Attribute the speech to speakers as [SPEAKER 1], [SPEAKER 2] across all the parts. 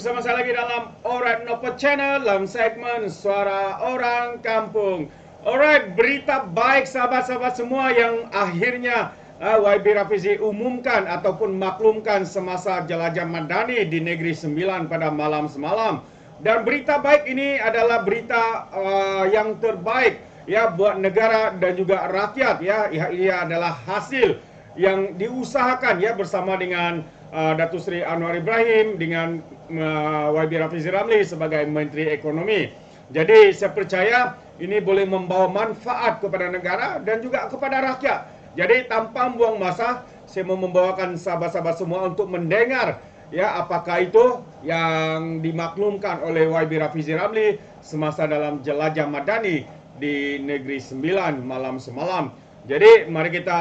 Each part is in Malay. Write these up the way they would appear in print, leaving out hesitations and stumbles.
[SPEAKER 1] Bersama saya lagi dalam Alright Nopo Channel dalam segmen Suara Orang Kampung. Alright, berita baik sahabat-sahabat semua yang akhirnya YB Rafizi umumkan ataupun maklumkan semasa jelajah Madani di Negeri Sembilan pada malam semalam. Dan berita baik ini adalah berita yang terbaik ya buat negara dan juga rakyat ya. Ia adalah hasil yang diusahakan ya bersama dengan Datuk Seri Anwar Ibrahim dengan YB Rafizi Ramli sebagai Menteri Ekonomi. Jadi saya percaya ini boleh membawa manfaat kepada negara dan juga kepada rakyat. Jadi tanpa membuang masa, saya mau membawakan sahabat-sahabat semua untuk mendengar ya apakah itu yang dimaklumkan oleh YB Rafizi Ramli semasa dalam jelajah Madani di Negeri Sembilan malam semalam. Jadi mari kita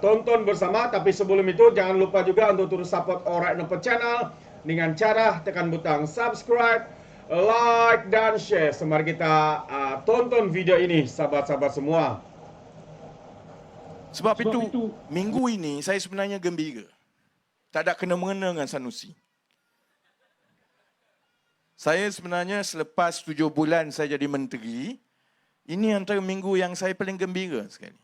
[SPEAKER 1] tonton bersama. Tapi sebelum itu jangan lupa juga untuk terus support Alright Nopo Channel dengan cara tekan butang subscribe, like dan share. So, mari kita tonton video ini sahabat-sahabat semua.
[SPEAKER 2] Sebab itu minggu ini saya sebenarnya gembira. Tak ada kena-mengena dengan Sanusi. Saya sebenarnya selepas 7 bulan saya jadi menteri, ini antara minggu yang saya paling gembira sekali.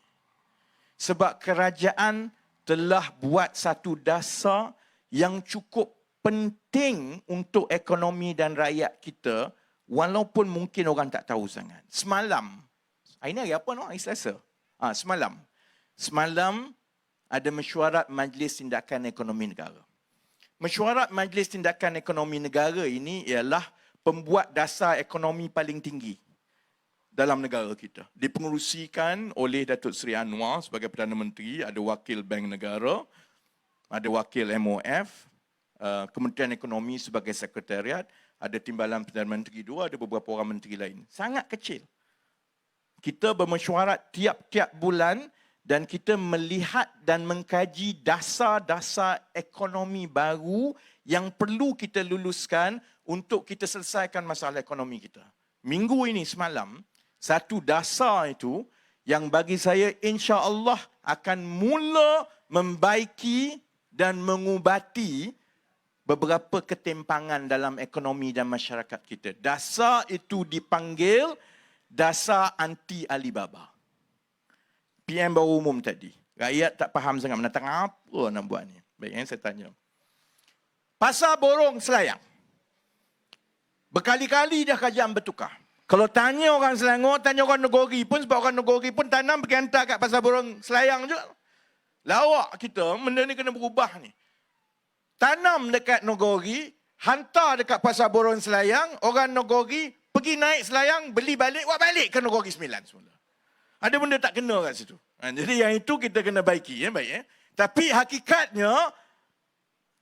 [SPEAKER 2] Sebab kerajaan telah buat satu dasar yang cukup penting untuk ekonomi dan rakyat kita, walaupun mungkin orang tak tahu sangat. Semalam, ini hari apa no? Hari Selasa. Semalam ada mesyuarat Majlis Tindakan Ekonomi Negara. Mesyuarat Majlis Tindakan Ekonomi Negara ini ialah pembuat dasar ekonomi paling tinggi dalam negara kita. Dipengerusikan oleh Datuk Seri Anwar sebagai Perdana Menteri, ada wakil Bank Negara, ada wakil MOF, Kementerian Ekonomi sebagai Sekretariat, ada Timbalan Perdana Menteri 2, ada beberapa orang menteri lain. Sangat kecil. Kita bermesyuarat tiap-tiap bulan dan kita melihat dan mengkaji dasar-dasar ekonomi baru yang perlu kita luluskan untuk kita selesaikan masalah ekonomi kita. Minggu ini semalam, satu dasar itu yang bagi saya insya-Allah akan mula membaiki dan mengubati beberapa ketimpangan dalam ekonomi dan masyarakat kita. Dasar itu dipanggil dasar anti Alibaba. PM baru umum tadi. Rakyat tak faham sangat menatang apa nak buat ni. Baik, saya tanya. Pasar borong Selayang. Berkali-kali dah kajian bertukar. Kalau tanya orang Selangor, tanya orang Negeri pun, sebab orang Negeri pun tanam pergi hantar kat pasar borong Selayang juga. Lawak kita, benda ni kena berubah ni. Tanam dekat Negeri, hantar dekat pasar borong Selayang, orang Negeri pergi naik Selayang, beli balik, buat balik ke Negeri Sembilan semula. Ada benda tak kena kat situ. Jadi yang itu kita kena baiki. Baik. Tapi hakikatnya,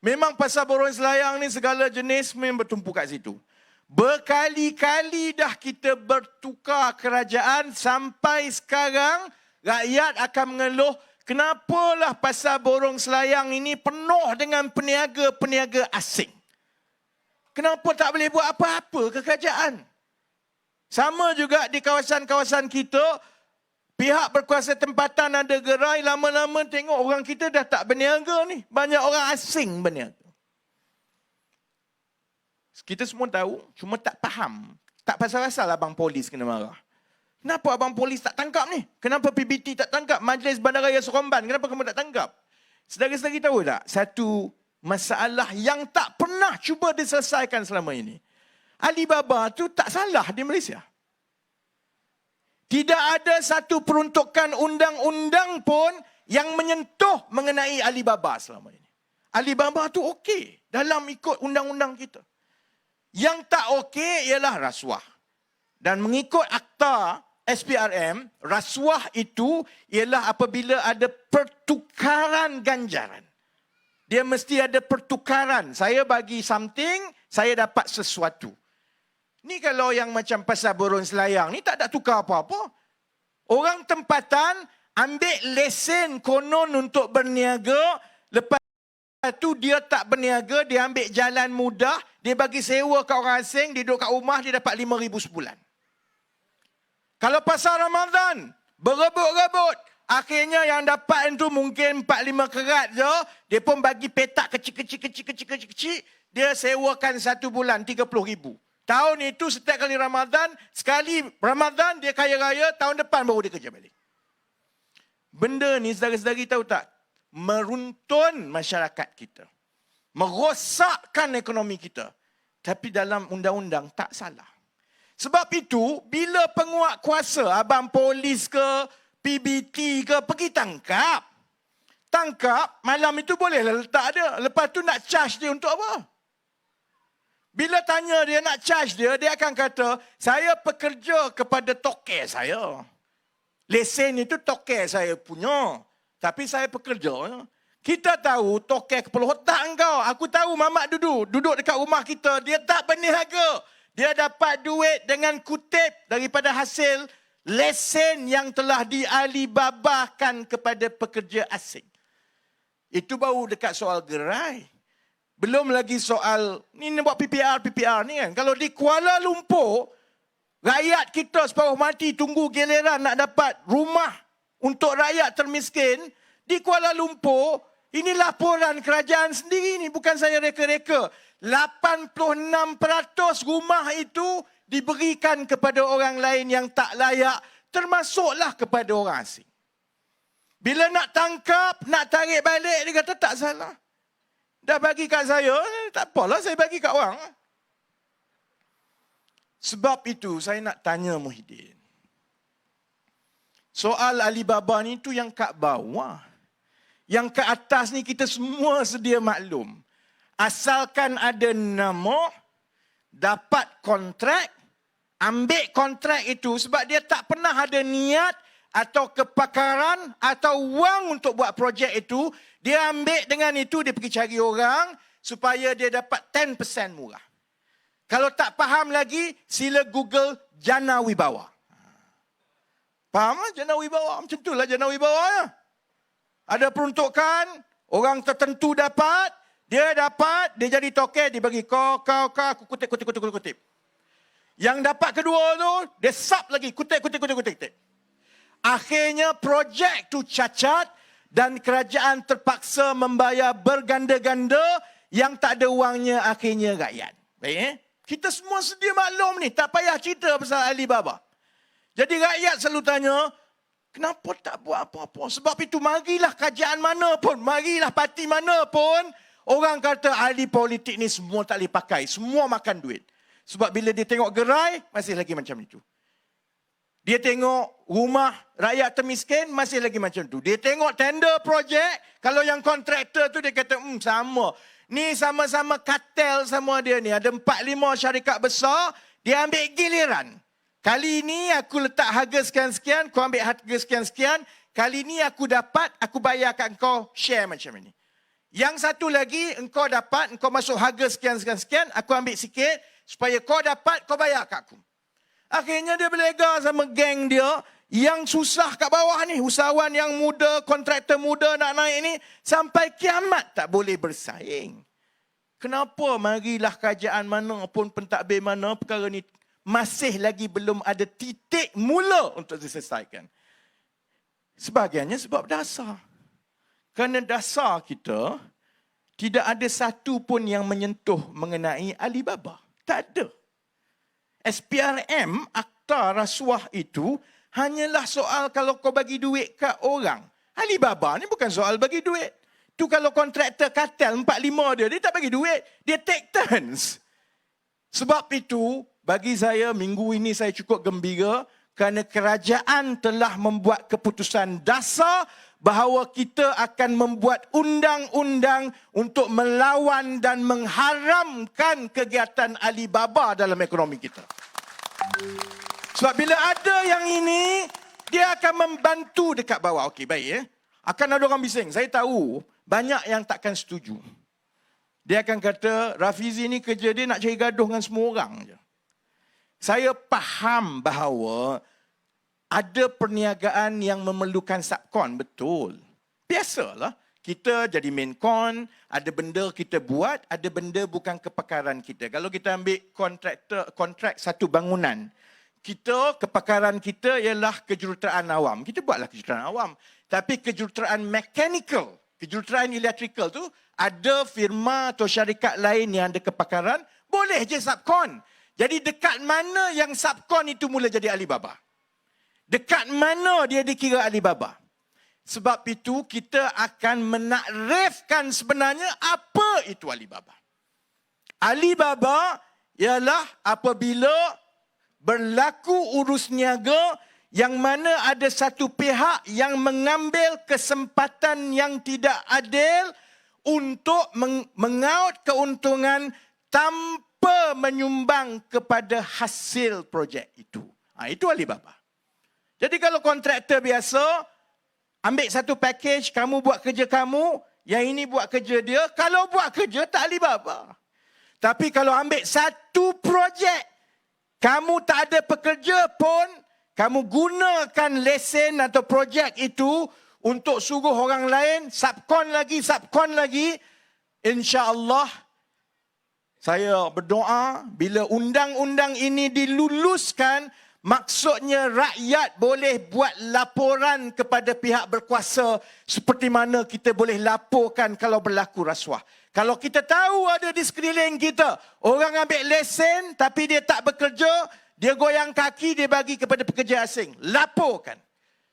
[SPEAKER 2] memang pasar borong Selayang ni segala jenis memang bertumpu kat situ. Berkali-kali dah kita bertukar kerajaan sampai sekarang rakyat akan mengeluh kenapalah pasar borong Selayang ini penuh dengan peniaga-peniaga asing. Kenapa tak boleh buat apa-apa ke kerajaan? Sama juga di kawasan-kawasan kita, pihak berkuasa tempatan ada gerai, lama-lama tengok orang kita dah tak berniaga ni. Banyak orang asing berniaga. Kita semua tahu, cuma tak faham. Tak pasal-pasal abang polis kena marah. Kenapa abang polis tak tangkap ni? Kenapa PBT tak tangkap? Majlis Bandaraya Seremban, kenapa kamu tak tangkap? Saudara-saudari tahu tak? Satu masalah yang tak pernah cuba diselesaikan selama ini. Alibaba tu tak salah di Malaysia. Tidak ada satu peruntukan undang-undang pun yang menyentuh mengenai Alibaba selama ini. Alibaba tu okey dalam ikut undang-undang kita. Yang tak okey ialah rasuah. Dan mengikut akta SPRM, rasuah itu ialah apabila ada pertukaran ganjaran. Dia mesti ada pertukaran. Saya bagi something, saya dapat sesuatu. Ni kalau yang macam pasar borong Selayang ni tak ada tukar apa-apa. Orang tempatan ambil lesen konon untuk berniaga, lepas tu dia tak berniaga, dia ambil jalan mudah, dia bagi sewa kat orang asing, dia duduk kat rumah, dia dapat 5,000 sebulan. Kalau pasar Ramadan, berebut-rebut, akhirnya yang dapat itu mungkin 4-5 kerat je, dia pun bagi petak kecil-kecil, dia sewakan 1 bulan 30,000. Tahun itu setiap kali Ramadan, sekali Ramadan dia kaya raya, tahun depan baru dia kerja balik. Benda ni saudara-saudari tahu tak? Meruntun masyarakat kita. Merosakkan ekonomi kita. Tapi dalam undang-undang tak salah. Sebab itu, bila penguat kuasa, abang polis ke, PBT ke, pergi tangkap. Tangkap, malam itu bolehlah letak dia. Lepas tu nak charge dia untuk apa? Bila tanya dia nak charge dia, dia akan kata, saya pekerja kepada toke saya. Lesen itu toke saya punya. Tapi saya pekerja. Kita tahu toke kepala otak engkau. Aku tahu Mamat duduk dekat rumah kita. Dia tak berniaga. Dia dapat duit dengan kutip daripada hasil lesen yang telah dialibabakan kepada pekerja asing. Itu baru dekat soal gerai. Belum lagi soal, ni nak buat PPR ni kan. Kalau di Kuala Lumpur, rakyat kita separuh mati tunggu giliran nak dapat rumah untuk rakyat termiskin. Di Kuala Lumpur, ini laporan kerajaan sendiri ni, bukan saya reka-reka. 86% rumah itu diberikan kepada orang lain yang tak layak, termasuklah kepada orang asing. Bila nak tangkap, nak tarik balik, dia kata tak salah. Dah bagi kat saya, tak apalah saya bagi kat orang. Sebab itu saya nak tanya Muhyiddin. Soal Alibaba ni tu yang kat bawah. Yang ke atas ni kita semua sedia maklum. Asalkan ada nama, dapat kontrak, ambil kontrak itu sebab dia tak pernah ada niat atau kepakaran atau wang untuk buat projek itu, dia ambil dengan itu, dia pergi cari orang supaya dia dapat 10% murah. Kalau tak faham lagi, sila Google Jana Wibawa. Faham lah Jana Wibawa? Macam itulah Jana Wibawa. Ya? Ada peruntukan, orang tertentu dapat, dia jadi toke, dia bagi kau, aku kutip. Yang dapat kedua tu, dia sub lagi, kutip. Akhirnya projek tu cacat dan kerajaan terpaksa membayar berganda-ganda yang tak ada wangnya akhirnya rakyat. Baik, kita semua sedia maklum ni, tak payah cerita pasal Alibaba. Jadi rakyat selalu tanya, kenapa tak buat apa-apa? Sebab itu marilah kerajaan mana pun, marilah parti mana pun, orang kata ahli politik ni semua tak boleh pakai, semua makan duit. Sebab bila dia tengok gerai, masih lagi macam itu. Dia tengok rumah rakyat termiskin, masih lagi macam tu. Dia tengok tender projek, kalau yang kontraktor tu dia kata, sama. Ni sama-sama kartel sama dia ni. Ada 4-5 syarikat besar, dia ambil giliran. Kali ini aku letak harga sekian-sekian, kau ambil harga sekian-sekian. Kali ini aku dapat, aku bayar kat kau share macam ini. Yang satu lagi, engkau dapat, engkau masuk harga sekian-sekian, aku ambil sikit, supaya kau dapat, kau bayar kat aku. Akhirnya dia berlega sama geng dia yang susah kat bawah ni. Usahawan yang muda, kontraktor muda nak naik ni. Sampai kiamat tak boleh bersaing. Kenapa marilah kerajaan mana pun pentadbir mana perkara ni masih lagi belum ada titik mula untuk diselesaikan. Sebahagiannya sebab dasar. Kerana dasar kita tidak ada satu pun yang menyentuh mengenai Alibaba. Tak ada. SPRM, akta rasuah itu hanyalah soal kalau kau bagi duit kat orang. Alibaba ni bukan soal bagi duit. Tu kalau kontraktor kartel 4-5 dia tak bagi duit. Dia take turns. Sebab itu, bagi saya minggu ini saya cukup gembira kerana kerajaan telah membuat keputusan dasar bahawa kita akan membuat undang-undang untuk melawan dan mengharamkan kegiatan Alibaba dalam ekonomi kita. Sebab bila ada yang ini, dia akan membantu dekat bawah. Okey, baik ya. Akan ada orang bising. Saya tahu banyak yang takkan setuju. Dia akan kata, Rafizi ni kerja dia nak cari gaduh dengan semua orang je. Saya faham bahawa ada perniagaan yang memerlukan subkon, betul. Biasalah, kita jadi main con, ada benda kita buat, ada benda bukan kepakaran kita. Kalau kita ambil kontrak satu bangunan, kepakaran kita ialah kejuruteraan awam. Kita buatlah kejuruteraan awam. Tapi kejuruteraan mechanical, kejuruteraan electrical tu, ada firma atau syarikat lain yang ada kepakaran, boleh je subkon. Jadi dekat mana yang subkon itu mula jadi Alibaba? Dekat mana dia dikira Alibaba? Sebab itu kita akan menakrifkan sebenarnya apa itu Alibaba. Alibaba ialah apabila berlaku urus niaga yang mana ada satu pihak yang mengambil kesempatan yang tidak adil untuk mengaut keuntungan tanpa menyumbang kepada hasil projek itu. Itu Alibaba. Jadi kalau kontraktor biasa, ambil satu package, kamu buat kerja kamu, yang ini buat kerja dia. Kalau buat kerja, tak Alibaba. Tapi kalau ambil satu projek, kamu tak ada pekerja pun, kamu gunakan lesen atau projek itu untuk suruh orang lain, subkon lagi, insya-Allah saya berdoa bila undang-undang ini diluluskan, maksudnya rakyat boleh buat laporan kepada pihak berkuasa seperti mana kita boleh laporkan kalau berlaku rasuah. Kalau kita tahu ada di sekeliling kita, orang ambil lesen tapi dia tak bekerja, dia goyang kaki, dia bagi kepada pekerja asing. Laporkan.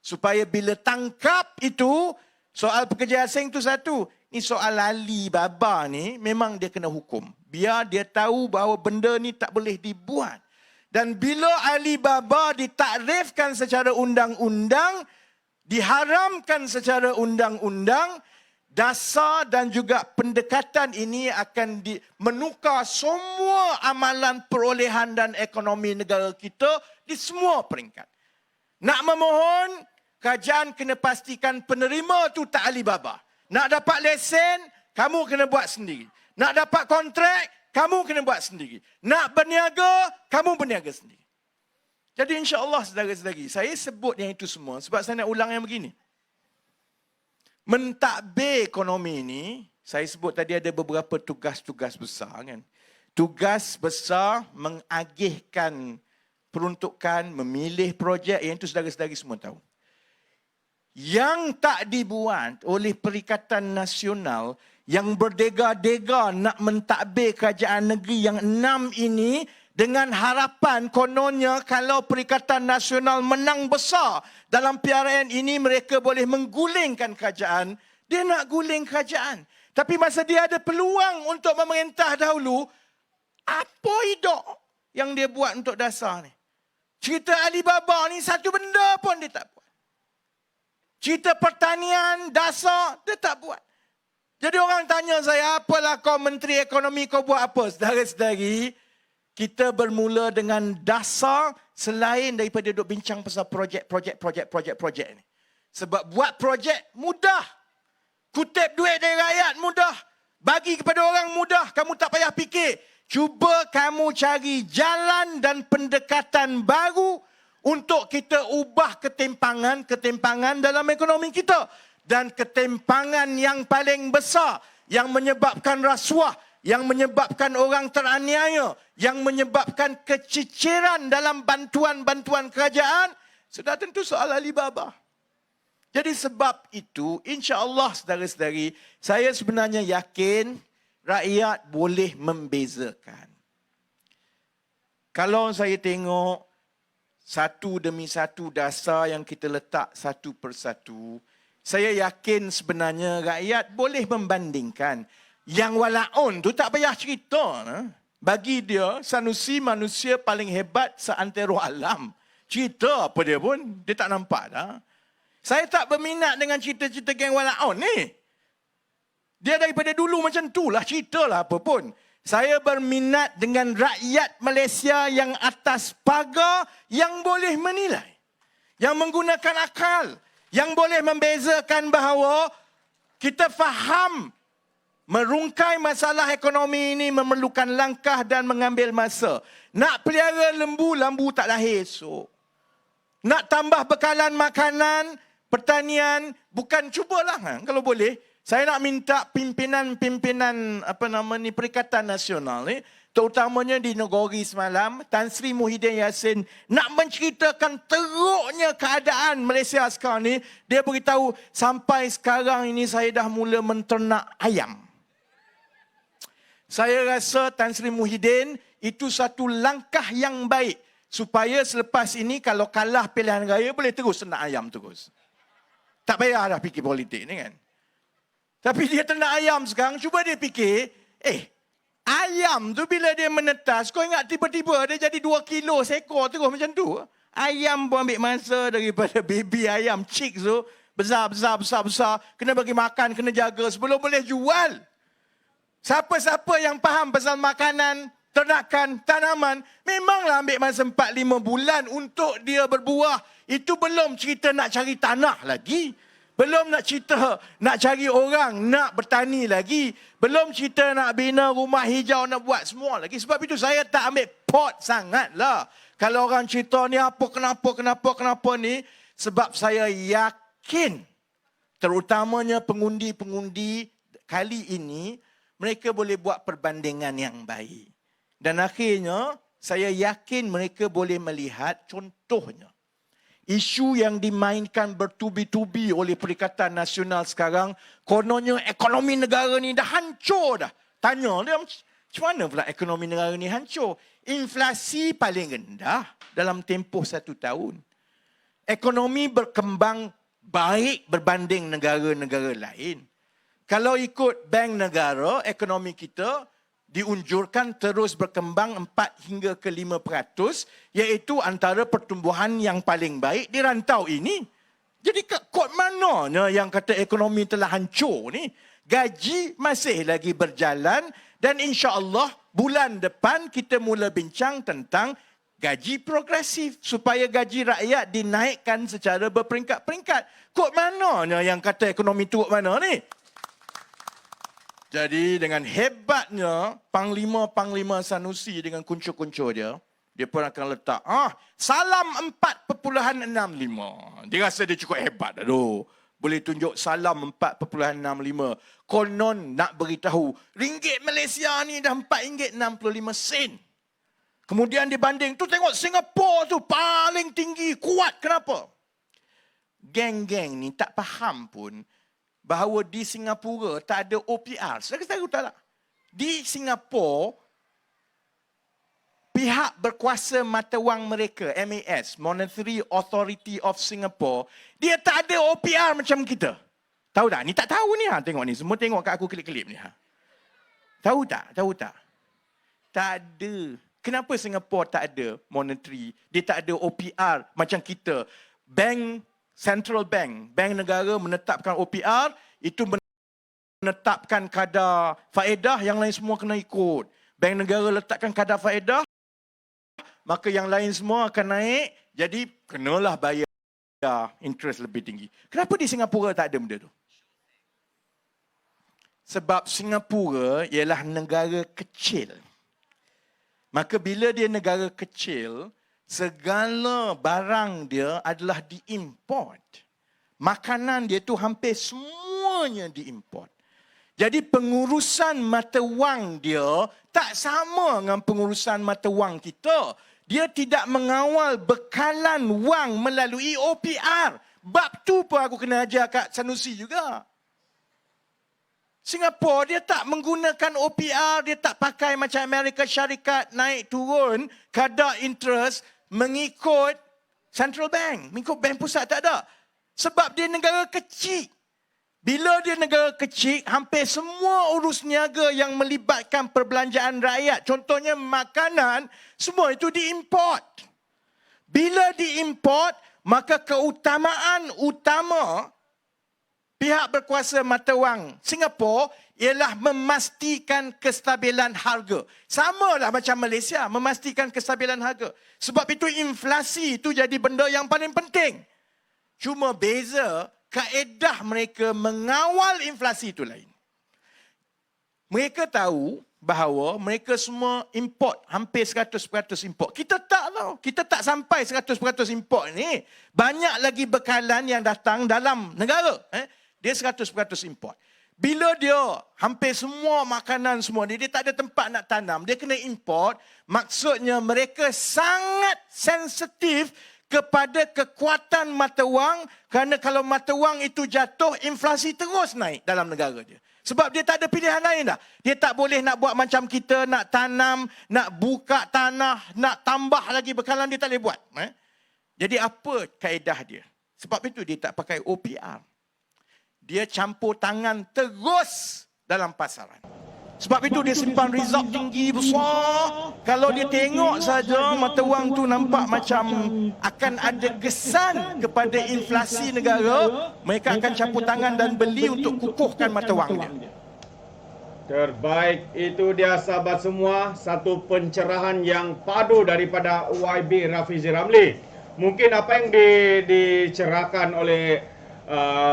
[SPEAKER 2] Supaya bila tangkap itu, soal pekerja asing itu satu. Ini soal Alibaba ni, memang dia kena hukum. Biar dia tahu bahawa benda ni tak boleh dibuat. Dan bila Alibaba ditakrifkan secara undang-undang, diharamkan secara undang-undang, dasar dan juga pendekatan ini akan menukar semua amalan perolehan dan ekonomi negara kita di semua peringkat. Nak memohon, kerajaan kena pastikan penerima tu tak Alibaba. Nak dapat lesen, kamu kena buat sendiri. Nak dapat kontrak, kamu kena buat sendiri. Nak berniaga, kamu berniaga sendiri. Jadi insya-Allah saudara-saudari, saya sebut yang itu semua sebab saya nak ulang yang begini. Mentadbir ekonomi ini, saya sebut tadi ada beberapa tugas-tugas besar kan. Tugas besar mengagihkan peruntukan, memilih projek, yang itu saudara-saudari semua tahu. Yang tak dibuat oleh Perikatan Nasional yang berdega-dega nak mentadbir kerajaan negeri yang 6 ini dengan harapan kononnya kalau Perikatan Nasional menang besar dalam PRN ini mereka boleh menggulingkan kerajaan. Dia nak guling kerajaan. Tapi masa dia ada peluang untuk memerintah dahulu, apa hidup yang dia buat untuk dasar ni? Cerita Alibaba ni satu benda pun dia tak buat. Cerita pertanian, dasar, dia tak buat. Jadi orang tanya saya, apalah kau Menteri Ekonomi, kau buat apa? Saudara-saudari, kita bermula dengan dasar selain daripada duduk bincang pasal projek ni. Sebab buat projek mudah. Kutip duit dari rakyat mudah. Bagi kepada orang mudah, kamu tak payah fikir. Cuba kamu cari jalan dan pendekatan baru untuk kita ubah ketimpangan dalam ekonomi kita. Dan ketimpangan yang paling besar yang menyebabkan rasuah, yang menyebabkan orang teraniaya, yang menyebabkan keciciran dalam bantuan-bantuan kerajaan, sudah tentu soal Alibaba. Jadi sebab itu, insya-Allah saudara-saudari, saya sebenarnya yakin rakyat boleh membezakan. Kalau saya tengok satu demi satu dasar yang kita letak satu persatu, saya yakin sebenarnya rakyat boleh membandingkan. Yang walaun tu tak payah cerita. Bagi dia, Sanusi manusia paling hebat seantero alam. Cerita apa dia pun, dia tak nampak dah. Saya tak berminat dengan cerita-cerita geng walaun ni. Dia daripada dulu macam tu lah, cerita lah apa pun. Saya berminat dengan rakyat Malaysia yang atas pagar yang boleh menilai. Yang menggunakan akal. Yang boleh membezakan bahawa kita faham merungkai masalah ekonomi ini memerlukan langkah dan mengambil masa. Nak pelihara lembu, lembu tak lahir esok. Nak tambah bekalan makanan, pertanian, bukan cubalah kalau boleh. Saya nak minta pimpinan Perikatan Nasional ni terutamanya di Negeri semalam, Tan Sri Muhyiddin Yassin nak menceritakan teruknya keadaan Malaysia sekarang ni. Dia beritahu, sampai sekarang ini saya dah mula menternak ayam. Saya rasa Tan Sri Muhyiddin itu satu langkah yang baik supaya selepas ini kalau kalah pilihan raya boleh terus ternak ayam terus. Tak payah dah fikir politik ni kan. Tapi dia ternak ayam sekarang, cuba dia fikir, ayam tu bila dia menetas, kau ingat tiba-tiba dia jadi 2 kilo seekor terus macam tu. Ayam pun ambil masa daripada baby ayam chicks tu, besar. Kena bagi makan, kena jaga sebelum boleh jual. Siapa-siapa yang faham pasal makanan, ternakan, tanaman, memanglah ambil masa 4-5 bulan untuk dia berbuah. Itu belum cerita nak cari tanah lagi. Belum nak cerita nak cari orang, nak bertani lagi. Belum cerita nak bina rumah hijau, nak buat semua lagi. Sebab itu saya tak ambil pot sangat lah. Kalau orang cerita ni apa, kenapa ni. Sebab saya yakin, terutamanya pengundi-pengundi kali ini, mereka boleh buat perbandingan yang baik. Dan akhirnya, saya yakin mereka boleh melihat contohnya. Isu yang dimainkan bertubi-tubi oleh Perikatan Nasional sekarang, kononnya ekonomi negara ni dah hancur dah. Tanya dia, macam mana pula ekonomi negara ni hancur? Inflasi paling rendah dalam tempoh 1 tahun. Ekonomi berkembang baik berbanding negara-negara lain. Kalau ikut Bank Negara, ekonomi kita diunjurkan terus berkembang 4 hingga ke 5%, iaitu antara pertumbuhan yang paling baik di rantau ini. Jadi kod mananya yang kata ekonomi telah hancur ni? Gaji masih lagi berjalan dan insya-Allah bulan depan kita mula bincang tentang gaji progresif supaya gaji rakyat dinaikkan secara berperingkat-peringkat. Kod mananya yang kata ekonomi turut mana ni? Jadi dengan hebatnya Panglima Sanusi dengan kuncu-kuncu dia pun akan letak salam 4.65. Dia rasa dia cukup hebat dah tu. Boleh tunjuk salam 4.65. Konon nak beritahu ringgit Malaysia ni dah RM4.65. Kemudian dibanding tu tengok Singapura tu paling tinggi, kuat. Kenapa? Geng-geng ni tak faham pun bahawa di Singapura tak ada OPR. Saudara tahu tak? Di Singapura, pihak berkuasa mata wang mereka, MAS, Monetary Authority of Singapore, dia tak ada OPR macam kita. Tahu tak? Ni tak tahu ni. Tengok ni. Semua tengok kat aku klip-klip ni. Tahu tak? Tak ada. Kenapa Singapura tak ada monetary? Dia tak ada OPR macam kita. Central Bank negara menetapkan OPR, itu menetapkan kadar faedah, yang lain semua kena ikut. Bank negara letakkan kadar faedah, maka yang lain semua akan naik, jadi kenalah bayar interest lebih tinggi. Kenapa di Singapura tak ada benda tu? Sebab Singapura ialah negara kecil. Maka bila dia negara kecil, segala barang dia adalah diimport. Makanan dia tu hampir semuanya diimport. Jadi pengurusan mata wang dia tak sama dengan pengurusan mata wang kita. Dia tidak mengawal bekalan wang melalui OPR. Bab tu pun aku kena ajar kat Sanusi juga. Singapura dia tak menggunakan OPR, dia tak pakai macam Amerika Syarikat naik turun kadar interest mengikut Central Bank, mengikut Bank Pusat, tak ada. Sebab dia negara kecil. Bila dia negara kecil, hampir semua urus niaga yang melibatkan perbelanjaan rakyat, contohnya makanan, semua itu diimport. Bila diimport, maka keutamaan utama pihak berkuasa mata wang Singapura ialah memastikan kestabilan harga. Samalah macam Malaysia, memastikan kestabilan harga. Sebab itu inflasi itu jadi benda yang paling penting. Cuma beza, kaedah mereka mengawal inflasi itu lain. Mereka tahu bahawa mereka semua import, hampir 100% import. Kita tak tahu. Kita tak sampai 100% import ni. Banyak lagi bekalan yang datang dalam negara. Dia 100% import. Bila dia hampir semua makanan semua dia tak ada tempat nak tanam, dia kena import, maksudnya mereka sangat sensitif kepada kekuatan mata wang, kerana kalau mata wang itu jatuh, inflasi terus naik dalam negara dia. Sebab dia tak ada pilihan lain dah. Dia tak boleh nak buat macam kita, nak tanam, nak buka tanah, nak tambah lagi bekalan, dia tak boleh buat. Jadi apa kaedah dia? Sebab itu dia tak pakai OPR. Dia campur tangan terus dalam pasaran. Sebab itu dia simpan reserve tinggi besar. Kalau dia tengok saja mata wang tu nampak macam akan ada kesan kepada inflasi negara, mereka akan campur tangan dan beli untuk kukuhkan mata wang dia.
[SPEAKER 1] Terbaik, itu dia sahabat semua, satu pencerahan yang padu daripada YB Rafizi Ramli. Mungkin apa yang dicerahkan oleh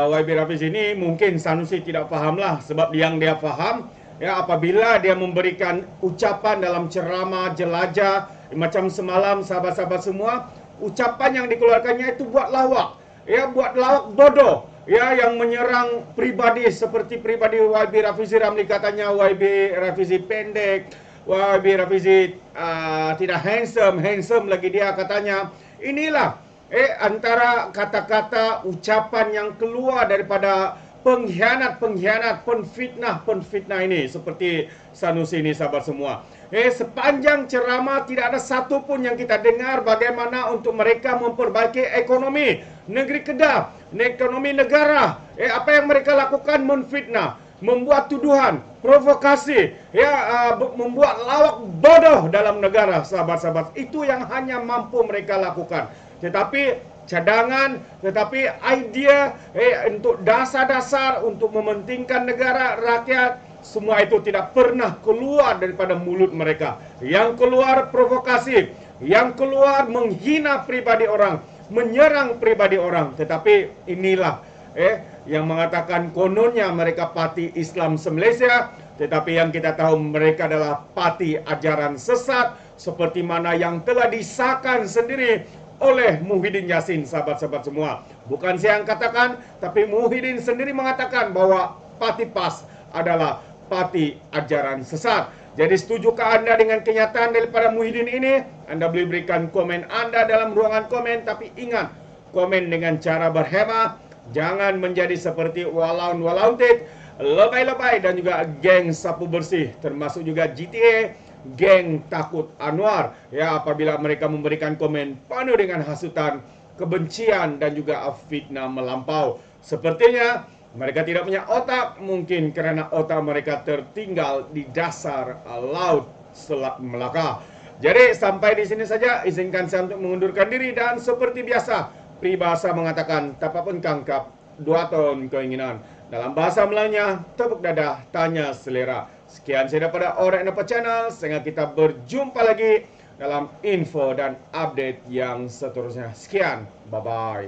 [SPEAKER 1] YB Rafizi ini mungkin Sanusi tidak fahamlah, sebab yang dia faham ya apabila dia memberikan ucapan dalam ceramah jelajah macam semalam, sahabat-sahabat semua, ucapan yang dikeluarkannya itu buat lawak, ya buat lawak bodoh, ya yang menyerang pribadi seperti pribadi YB Rafizi Ramli, katanya YB Rafizi pendek, YB Rafizi tidak handsome lagi dia katanya. Inilah antara kata-kata ucapan yang keluar daripada pengkhianat, penfitnah ini seperti Sanusi ini, sahabat semua. Sepanjang ceramah tidak ada satu pun yang kita dengar bagaimana untuk mereka memperbaiki ekonomi negeri Kedah, ekonomi negara. Apa yang mereka lakukan? Menfitnah, membuat tuduhan, provokasi, membuat lawak bodoh dalam negara, sahabat-sahabat. Itu yang hanya mampu mereka lakukan. Tetapi cadangan, tetapi idea untuk dasar-dasar untuk mementingkan negara, rakyat, semua itu tidak pernah keluar daripada mulut mereka. Yang keluar provokasi, yang keluar menghina pribadi orang, menyerang pribadi orang. Tetapi inilah yang mengatakan kononnya mereka parti Islam se-Malaysia, tetapi yang kita tahu mereka adalah parti ajaran sesat, seperti mana yang telah disahkan sendiri oleh Muhyiddin Yassin, sahabat-sahabat semua. Bukan saya yang katakan, tapi Muhyiddin sendiri mengatakan bahwa parti PAS adalah parti ajaran sesat. Jadi setujukah anda dengan kenyataan daripada Muhyiddin ini? Anda boleh berikan komen anda dalam ruangan komen, tapi ingat, komen dengan cara berhemah. Jangan menjadi seperti walaun-walauntit, lebay-lebay dan juga geng sapu bersih, termasuk juga GTA, geng takut Anwar, ya apabila mereka memberikan komen penuh dengan hasutan, kebencian dan juga fitnah melampau. Sepertinya mereka tidak punya otak, mungkin kerana otak mereka tertinggal di dasar laut Selat Melaka. Jadi sampai di sini saja, izinkan saya untuk mengundurkan diri, dan seperti biasa peribahasa mengatakan tapak pun kangkap, 2 tahun keinginan. Dalam bahasa Melayunya, tepuk dadah, tanya selera. Sekian saya daripada Orang Napa Channel. Sehingga kita berjumpa lagi dalam info dan update yang seterusnya. Sekian, bye-bye.